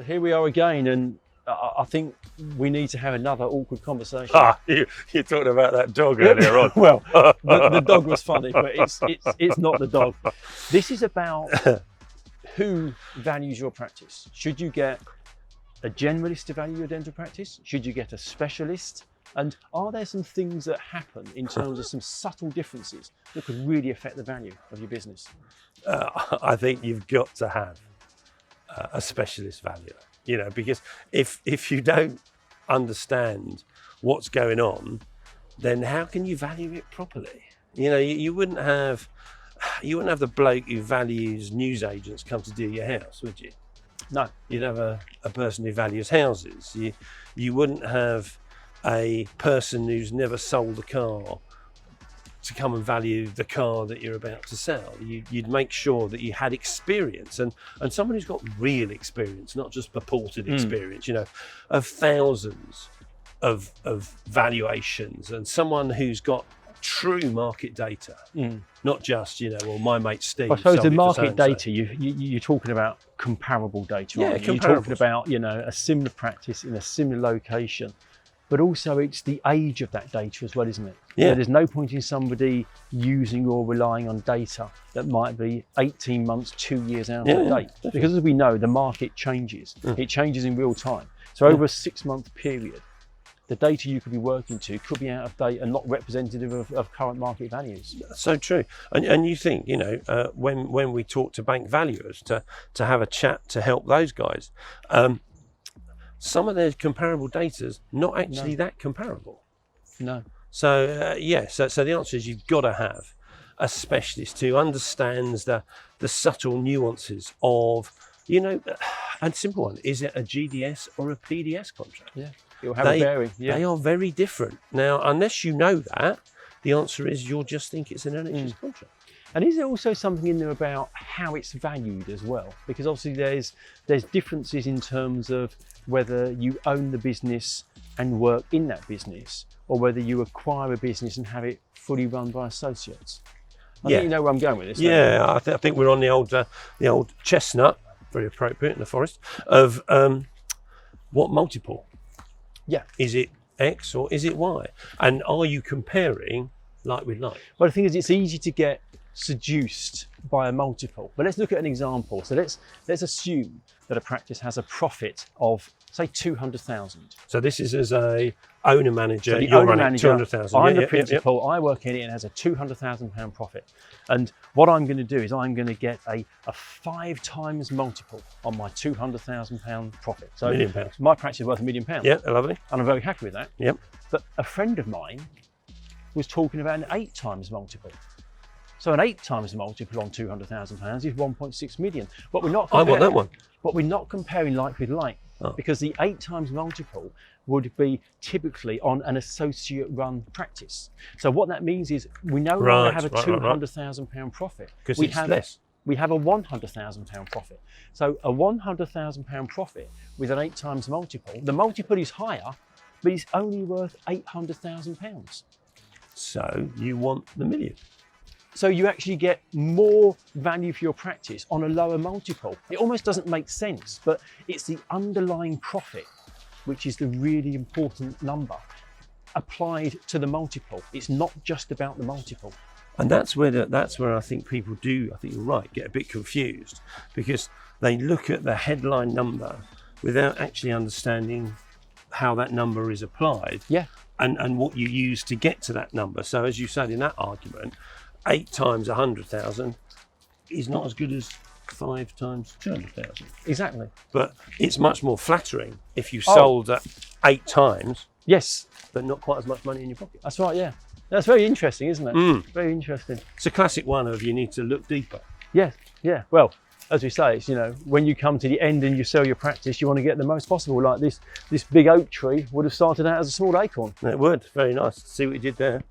So here we are again, and I think we need to have another awkward conversation. You talked about that dog earlier on. Well, the dog was funny, but it's not the dog. This is about who values your practice. Should you get a generalist to value your dental practice? Should you get a specialist? And are there some things that happen in terms of some subtle differences that could really affect the value of your business? I think you've got to have a specialist valuer, you know, because if you don't understand what's going on, then how can you value it properly? You know, you wouldn't have the bloke who values newsagents come to do your house, would you? No. You'd have a person who values houses. You wouldn't have a person who's never sold a car to come and value the car that you're about to sell. You'd make sure that you had experience and someone who's got real experience, not just purported experience, you know, of thousands of valuations, and someone who's got true market data, not just, you know, well, my mate Steve. I suppose the market data, you're talking about comparable data, yeah, aren't you? You're talking about, you know, a similar practice in a similar location. But also it's the age of that data as well, isn't it? Yeah. So there's no point in somebody using or relying on data that might be 18 months, 2 years out of date. Definitely. Because as we know, the market changes. It changes in real time. So over a 6-month period, the data you could be working to could be out of date and not representative of current market values. So true. And you think, you know, when we talk to bank valuers to have a chat to help those guys, some of their comparable data's not actually that comparable. No. So so the answer is you've got to have a specialist who understands the subtle nuances of, you know, and simple one, is it a GDS or a PDS contract? Yeah, it'll have a bearing. Yeah. They are very different. Now, unless you know that, the answer is you'll just think it's an NHS contract. And is there also something in there about how it's valued as well? Because obviously there's differences in terms of whether you own the business and work in that business, or whether you acquire a business and have it fully run by associates. I think you know where I'm going with this. Yeah, I think we're on the old chestnut, very appropriate in the forest, of what multiple? Yeah. Is it X or is it Y? And are you comparing like with like? Well, the thing is, it's easy to get seduced by a multiple, but let's look at an example. So let's assume that a practice has a profit of, say, 200,000. So this is as a owner manager. So the you're owner running manager, 200,000. I'm the principal. I work in it and it has a £200,000 profit. And what I'm going to do is I'm going to get a 5 times multiple on my £200,000 profit. So £1 million. My practice is worth £1 million. Yeah, lovely. And I'm very happy with that. Yep. But a friend of mine was talking about an 8 times multiple. So an 8 times multiple on £200,000 is 1.6 million. But we're not. I want that one. But we're not comparing like with like, because the 8 times multiple would be typically on an associate-run practice. So what that means is we no longer have a £200,000 profit. Because it's less. We have a £100,000 profit. So a £100,000 profit with an 8 times multiple. The multiple is higher, but it's only worth £800,000. So you want the million. So you actually get more value for your practice on a lower multiple. It almost doesn't make sense, but it's the underlying profit, which is the really important number, applied to the multiple. It's not just about the multiple. And that's where I think people do, I think you're right, get a bit confused, because they look at the headline number without actually understanding how that number is applied. Yeah. And what you use to get to that number. So as you said in that argument, 8 times 100,000 is not as good as 5 times 200,000. Exactly. But it's much more flattering if you sold at 8 times. Yes. But not quite as much money in your pocket. That's right, yeah. That's very interesting, isn't it? Very interesting. It's a classic one of you need to look deeper. Yeah, yeah. Well, as we say, it's, you know, when you come to the end and you sell your practice, you want to get the most possible. Like this big oak tree would have started out as a small acorn. It would. Very nice. See what you did there.